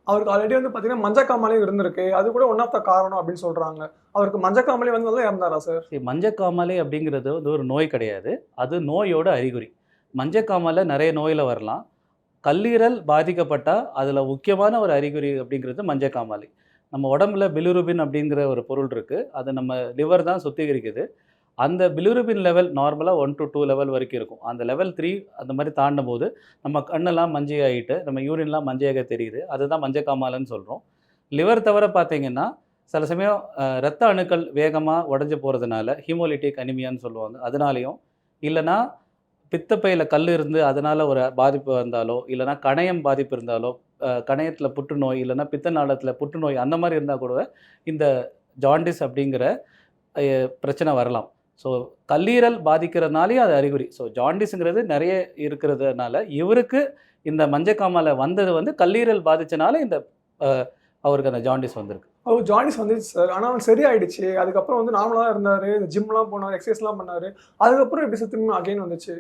அவருக்கு ஆல்ரெடி வந்து பாத்தீங்கன்னா மஞ்சக்காமலையும் இருந்திருக்கு. அது கூட ஒன் ஆஃப் த காரணம் அப்படின்னு சொல்றாங்க. அவருக்கு மஞ்சக்காமலை வந்து இறந்தாரா சார்? மஞ்சக்காமாலை அப்படிங்கிறது வந்து ஒரு நோய் கிடையாது. அது நோயோட அறிகுறி. மஞ்சக்காமாலை நிறைய நோயில வரலாம். கல்லீரல் பாதிக்கப்பட்டா அதில் முக்கியமான ஒரு அறிகுறி அப்படிங்கிறது மஞ்சக்காமாலை. நம்ம உடம்புல பிலிருபின் அப்படிங்கிற ஒரு பொருள் இருக்கு. அது நம்ம லிவர் தான் சுத்திகரிக்குது. அந்த பிலிருபின் லெவல் நார்மலா 1 to 2 லெவல் வரைக்கும் இருக்கும். அந்த லெவல் 3 அந்த மாரி தாண்டும்போது, நம்ம கண்ணெல்லாம் மஞ்சையாயிட்டு, நம்ம யூரின்லாம் மஞ்சையாக தெரியுது. அதுதான் மஞ்சக்காமாலைன்னு சொல்றோம். லிவர் தவிர பார்த்தீங்கன்னா, சில சமயம் இரத்த அணுக்கள் வேகமா உடைஞ்சு போறதுனால, ஹீமோலிட்டிக் அனீமியான்னு சொல்லுவாங்க. அதனாலயும், இல்லன்னா பித்தப்பையில கல் இருந்து அதனால ஒரு பாதிப்பு வந்தாலோ, இல்லன்னா கணையம் பாதிப்பு இருந்தாலோ, கணையத்தில புற்றுநோய், இல்லன்னா பித்த நாளத்தில புற்றுநோய் அந்த மாரி இருந்தா கூட, இந்த ஜாண்டிஸ் அப்படிங்கிற பிரச்சனை வரலாம். ஸோ கல்லீரல் பாதிக்கிறதுனாலயும் அது அறிகுறி. ஸோ ஜாண்டிஸ்ங்கிறது நெறைய இருக்கிறதுனால, இவருக்கு இந்த மஞ்சக்காமாலை வந்தது வந்து கல்லீரல் பாதிச்சனால இந்த அ அவருக்கு அந்த ஜாண்டிஸ் வந்திருக்கு. ஜாண்டிஸ் வந்துருச்சு சார். ஆனா அவனுக்கு சரியாயிடுச்சு. அதுக்கப்புறம் வந்து நார்மலா தான் இருந்தாரு. ஜிம்லாம் போனாரு, எக்சர்சைஸ்லாம் பண்ணாரு. அதுக்கப்புறம் எப்படி சார் திரும்ப அகைன் வந்துச்சு?